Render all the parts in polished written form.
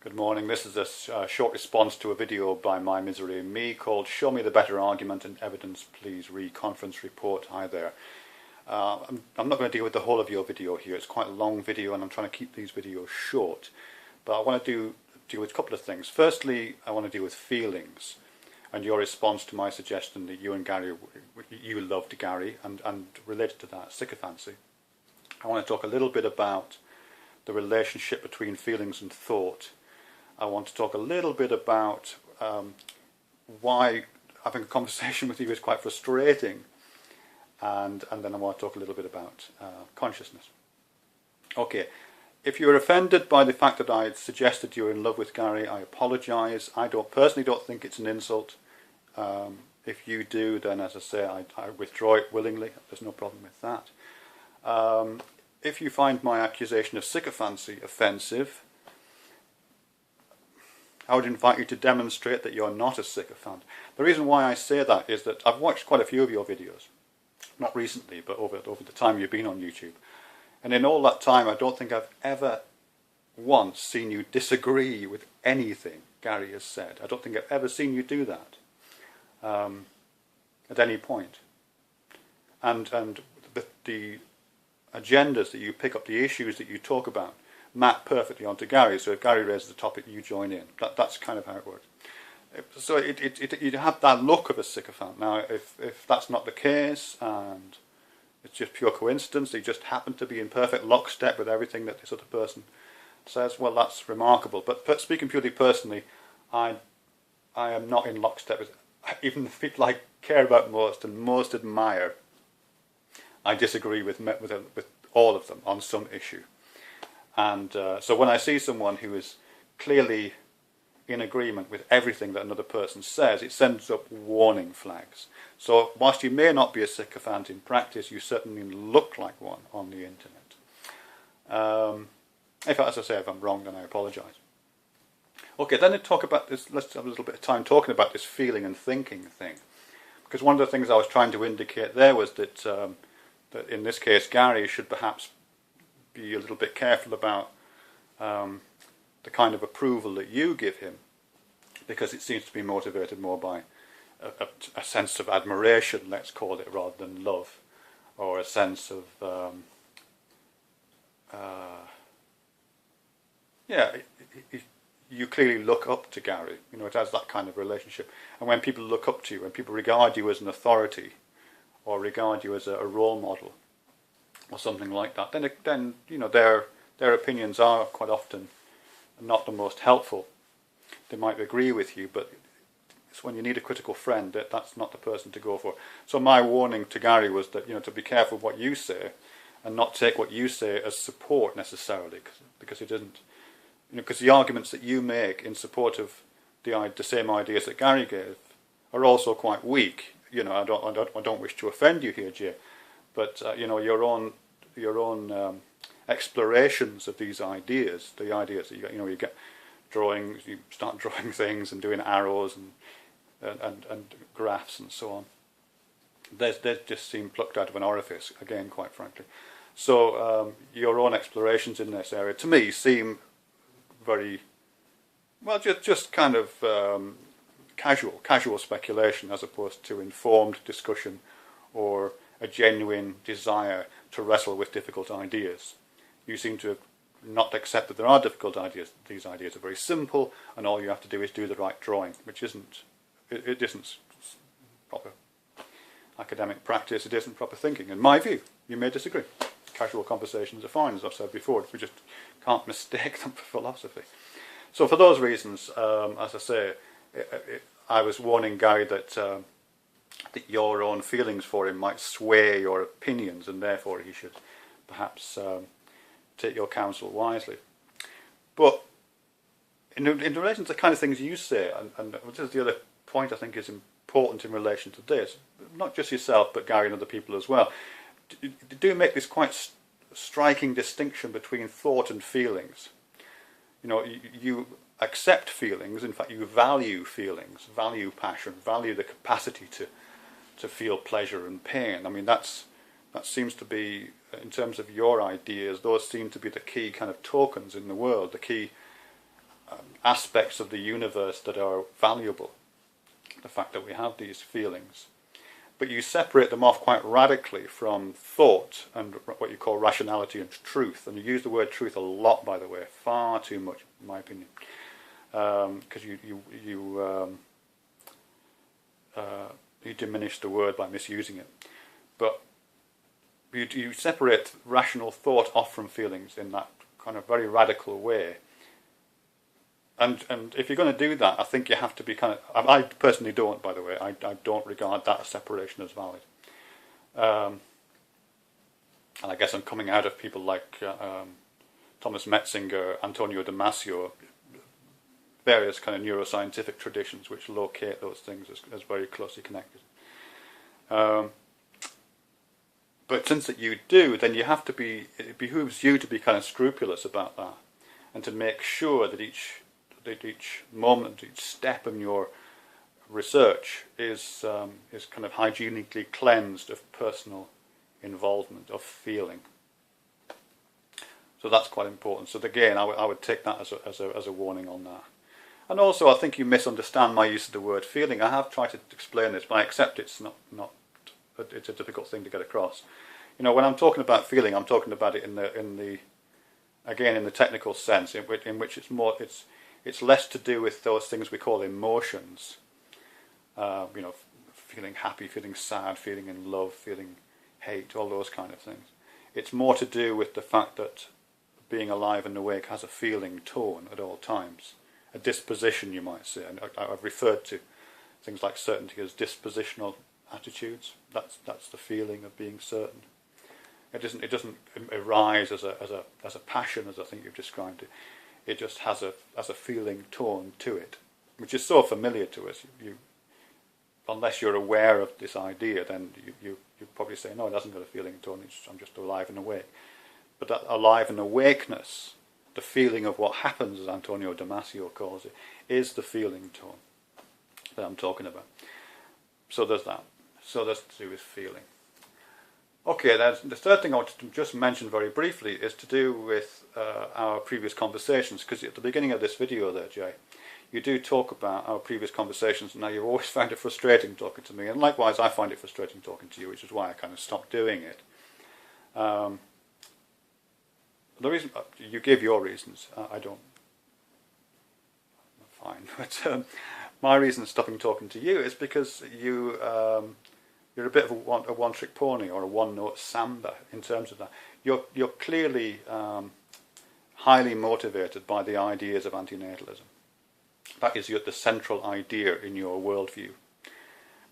Good morning. This is a short response to a video by mymiseryandme called "Show Me the Better Argument and Evidence, Please Read Conference Report." Hi there. I'm not going to deal with the whole of your video here. It's quite a long video and I'm trying to keep these videos short. But I want to deal with a couple of things. Firstly, I want to deal with feelings and your response to my suggestion that you and Gary, you loved Gary, and related to that, sycophancy. I want to talk a little bit about the relationship between feelings and thought. I want to talk a little bit about why having a conversation with you is quite frustrating, and then I want to talk a little bit about consciousness. Okay, if you're offended by the fact that I suggested you're in love with Gary, I apologise. I personally don't think it's an insult. If you do, then as I say, I withdraw it willingly. There's no problem with that. If you find my accusation of sycophancy offensive, I would invite you to demonstrate that you're not a sycophant. The reason why I say that is that I've watched quite a few of your videos, not recently, but over the time you've been on YouTube. And in all that time, I don't think I've ever once seen you disagree with anything Gary has said. I don't think I've ever seen you do that at any point. And the agendas that you pick up, the issues that you talk about, map perfectly onto Gary. So if Gary raises a topic, you join in. That's kind of how it works. So you have that look of a sycophant. Now, if that's not the case, and it's just pure coincidence, they just happen to be in perfect lockstep with everything that this other person says, well, that's remarkable. But speaking purely personally, I am not in lockstep with even the people I care about most and most admire. I disagree with all of them on some issue. And so when I see someone who is clearly in agreement with everything that another person says, it sends up warning flags. So whilst you may not be a sycophant in practice, you certainly look like one on the internet. As I say, if I'm wrong, then I apologise. Okay, then let's talk about this. Let's have a little bit of time talking about this feeling and thinking thing. Because one of the things I was trying to indicate there was that, that in this case, Gary should perhaps be a little bit careful about the kind of approval that you give him, because it seems to be motivated more by a sense of admiration, let's call it, rather than love, or a sense of you clearly look up to Gary. You know, it has that kind of relationship. And when people look up to you, when people regard you as an authority, or regard you as a role model, or something like that, then you know their opinions are quite often not the most helpful. They might agree with you, but it's when you need a critical friend that's not the person to go for. So my warning to Gary was that, you know, to be careful what you say, and not take what you say as support necessarily, because it isn't. You know, because the arguments that you make in support of the same ideas that Gary gave are also quite weak. You know, I don't wish to offend you here, Jay. But you know, your own explorations of these ideas, the ideas that you get drawings, you start drawing things and doing arrows and graphs and so on. They just seem plucked out of an orifice, again, quite frankly. So your own explorations in this area, to me, seem very well, just kind of casual speculation, as opposed to informed discussion or a genuine desire to wrestle with difficult ideas. You seem to not accept that there are difficult ideas. These ideas are very simple, and all you have to do is do the right drawing, which isn't proper academic practice. It isn't proper thinking, in my view. You may disagree. Casual conversations are fine, as I've said before. We just can't mistake them for philosophy. So for those reasons, as I say, I was warning Gary that your own feelings for him might sway your opinions, and therefore he should perhaps take your counsel wisely. But in relation to the kind of things you say, and this is the other point I think is important in relation to this, not just yourself but Gary and other people as well, do make this quite striking distinction between thought and feelings. You know, you accept feelings, in fact you value feelings, value passion, value the capacity to feel pleasure and pain. I mean, that seems to be, in terms of your ideas, those seem to be the key kind of tokens in the world, the key aspects of the universe that are valuable, the fact that we have these feelings. But you separate them off quite radically from thought and what you call rationality and truth. And you use the word truth a lot, by the way, far too much, in my opinion, because you diminish the word by misusing it. But you separate rational thought off from feelings in that kind of very radical way. And if you're going to do that, I think you have to be kind of... I personally don't, by the way. I don't regard that separation as valid. And I guess I'm coming out of people like Thomas Metzinger, Antonio Damasio, various kind of neuroscientific traditions which locate those things as very closely connected. But since that you do, then you have to be... It behooves you to be kind of scrupulous about that, and to make sure that each moment, each step in your research is kind of hygienically cleansed of personal involvement, of feeling. So that's quite important. So again, I would take that as a warning on that. And also, I think you misunderstand my use of the word feeling. I have tried to explain this, but I accept it's not it's a difficult thing to get across. You know, when I'm talking about feeling, I'm talking about it in the technical sense, in which it's less to do with those things we call emotions. You know, feeling happy, feeling sad, feeling in love, feeling hate, all those kind of things. It's more to do with the fact that being alive and awake has a feeling tone at all times. A disposition, you might say. And I've referred to things like certainty as dispositional attitudes. That's the feeling of being certain. It doesn't arise as a passion, as I think you've described it. It just has a feeling tone to it, which is so familiar to us. Unless you're aware of this idea, then you probably say, no, it hasn't got a feeling tone. I'm just alive and awake. But that alive and awakeness, the feeling of what happens, as Antonio Damasio calls it, is the feeling tone that I'm talking about. So there's that. So that's to do with feeling. Okay, the third thing I want to just mention very briefly is to do with our previous conversations, because at the beginning of this video there, Jay, you do talk about our previous conversations, and now you've always found it frustrating talking to me, and likewise I find it frustrating talking to you, which is why I kind of stopped doing it. The reason, you gave your reasons, I don't, fine, but my reason for stopping talking to you is because you're a bit of a one-trick pony, or a one-note samba in terms of that. You're clearly highly motivated by the ideas of antinatalism. That is the central idea in your worldview.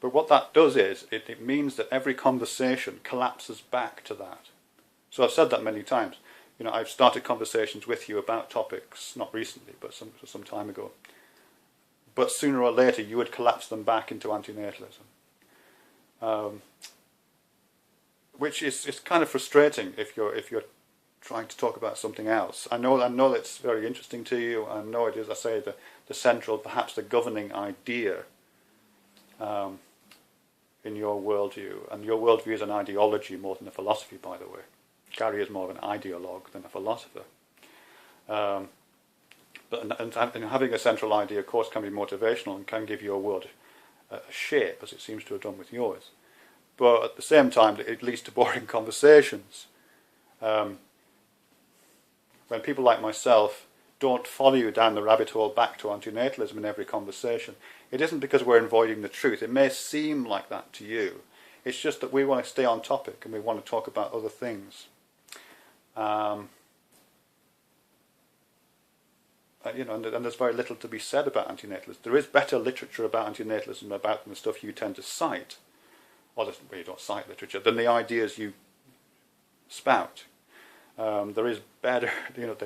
But what that does is, it means that every conversation collapses back to that. So I've said that many times. You know, I've started conversations with you about topics, not recently, but some time ago. But sooner or later, you would collapse them back into antinatalism. Which is kind of frustrating if you're trying to talk about something else. I know it's very interesting to you. I know it is, I say, the central, perhaps the governing idea in your worldview. And your worldview is an ideology more than a philosophy, by the way. Gary is more of an ideologue than a philosopher. But having a central idea, of course, can be motivational and can give your world a shape, as it seems to have done with yours. But at the same time, it leads to boring conversations. When people like myself don't follow you down the rabbit hole back to antinatalism in every conversation, it isn't because we're avoiding the truth. It may seem like that to you. It's just that we want to stay on topic and we want to talk about other things. You know, and there's very little to be said about antinatalism. There is better literature about antinatalism about the stuff you tend to cite, or well, you don't cite literature, than the ideas you spout. There is better, you know,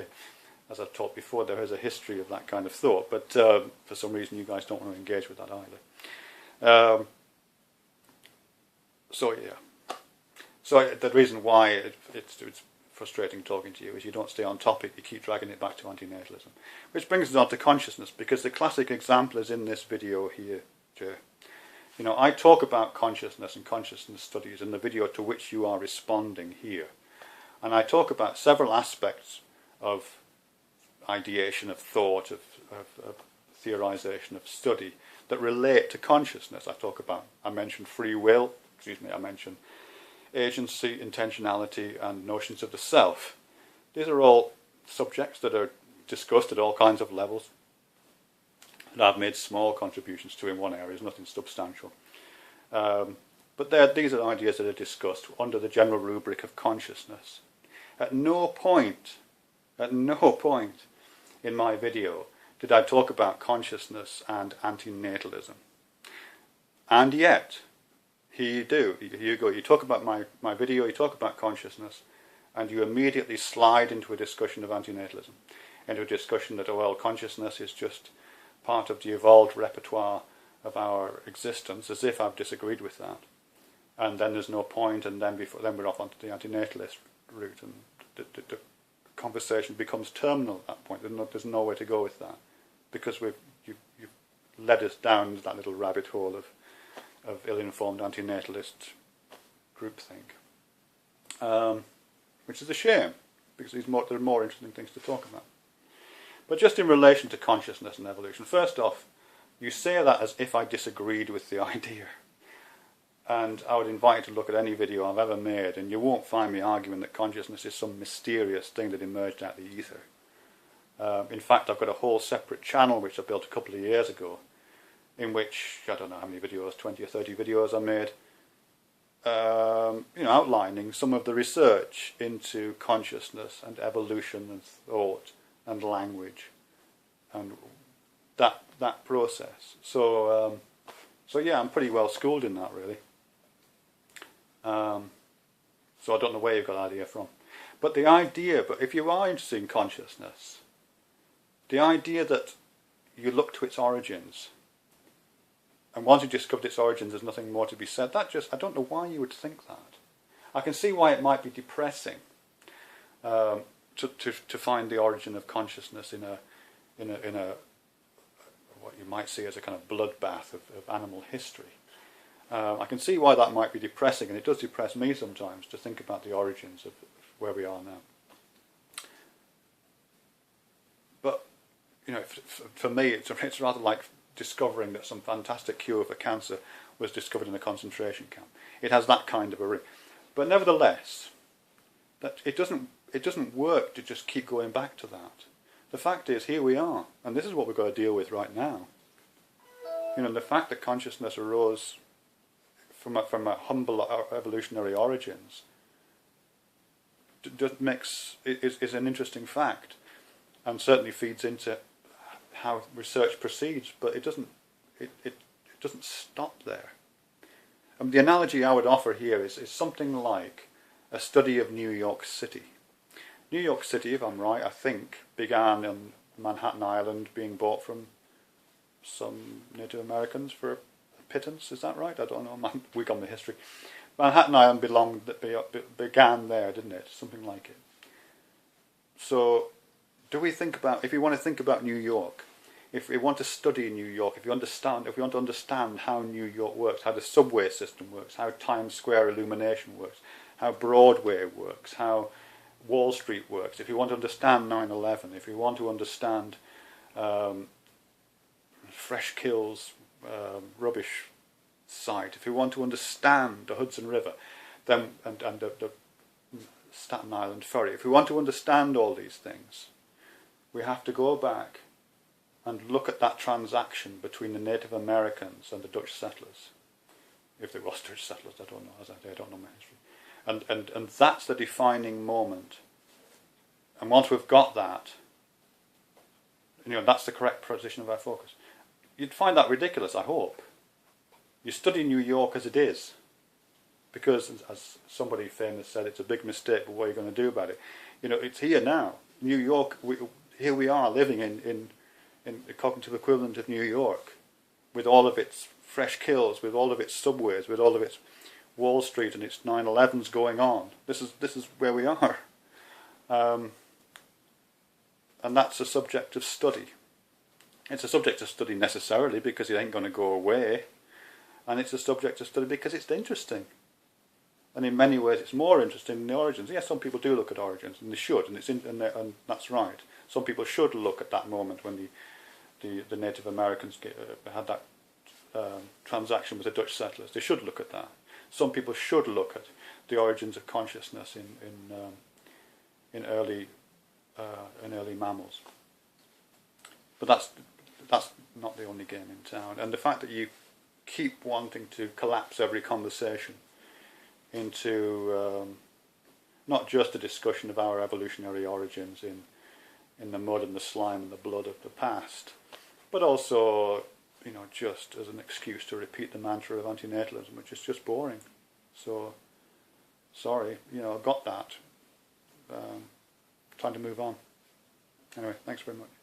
as I've taught before, there is a history of that kind of thought, but for some reason you guys don't want to engage with that either. So yeah. So the reason why it's frustrating talking to you is you don't stay on topic, you keep dragging it back to antinatalism. Which brings us on to consciousness, because the classic example is in this video here, Jay. You know, I talk about consciousness and consciousness studies in the video to which you are responding here. And I talk about several aspects of ideation, of thought, of theorization, of study that relate to consciousness. I mentioned free will, I mentioned agency, intentionality, and notions of the self. These are all subjects that are discussed at all kinds of levels, and I've made small contributions to in one area. There's nothing substantial. But these are ideas that are discussed under the general rubric of consciousness. At no point in my video did I talk about consciousness and antinatalism. And yet, here you do. You go. You talk about my video, you talk about consciousness, and you immediately slide into a discussion of antinatalism, into a discussion that, well, consciousness is just part of the evolved repertoire of our existence, as if I've disagreed with that. And then there's no point, and then we're off onto the antinatalist route, and the conversation becomes terminal at that point. There's nowhere to go with that, because you've led us down that little rabbit hole of ill-informed antinatalist groupthink, which is a shame, because there are more interesting things to talk about. But just in relation to consciousness and evolution, first off, you say that as if I disagreed with the idea. And I would invite you to look at any video I've ever made, and you won't find me arguing that consciousness is some mysterious thing that emerged out of the ether. In fact, I've got a whole separate channel which I built a couple of years ago, in which, I don't know how many videos, 20 or 30 videos I made, outlining some of the research into consciousness and evolution and thought and language and that process. So yeah, I'm pretty well schooled in that, really. So I don't know where you got that idea from. But if you are interested in consciousness, the idea that you look to its origins, and once you've discovered its origins, there's nothing more to be said, I don't know why you would think that. I can see why it might be depressing to find the origin of consciousness in a what you might see as a kind of bloodbath of animal history. I can see why that might be depressing, and it does depress me sometimes to think about the origins of where we are now. But for me, it's rather like discovering that some fantastic cure for cancer was discovered in a concentration camp. It has that kind of a ring. But nevertheless, that it doesn't work to just keep going back to that. The fact is, here we are, and this is what we've got to deal with right now. The fact that consciousness arose from a humble evolutionary origins is an interesting fact, and certainly feeds into how research proceeds. But it doesn't stop there. The analogy I would offer here is something like a study of New York City. New York City, if I'm right, I think began on Manhattan Island, being bought from some Native Americans for a pittance. Is that right? I don't know. I'm weak on the history. Manhattan Island began there, didn't it? Something like it. So, if you want to think about New York, if we want to study New York, if we want to understand how New York works, how the subway system works, how Times Square illumination works, how Broadway works, how Wall Street works, if you want to understand 9/11, if you want to understand Fresh Kills rubbish site, if you want to understand the Hudson River, then and the Staten Island ferry, if we want to understand all these things, we have to go back and look at that transaction between the Native Americans and the Dutch settlers. If there was Dutch settlers, I don't know. As I say, I don't know my history. And that's the defining moment. And once we've got that, that's the correct position of our focus. You'd find that ridiculous, I hope. You study New York as it is, because, as somebody famous said, it's a big mistake, but what are you going to do about it? It's here now. New York, here we are living in the cognitive equivalent of New York, with all of its fresh kills, with all of its subways, with all of its Wall Street and its 9/11s going on. This is where we are. And that's a subject of study. It's a subject of study necessarily because it ain't going to go away. And it's a subject of study because it's interesting. And in many ways, it's more interesting than the origins. Yes, some people do look at origins, and they should, and that's right. Some people should look at that moment when the Native Americans had that transaction with the Dutch settlers. They should look at that. Some people should look at the origins of consciousness in early mammals. But that's not the only game in town. And the fact that you keep wanting to collapse every conversation into not just a discussion of our evolutionary origins in the mud and the slime and the blood of the past, but also, just as an excuse to repeat the mantra of antinatalism, which is just boring. So, sorry, I've got that. Time to move on. Anyway, thanks very much.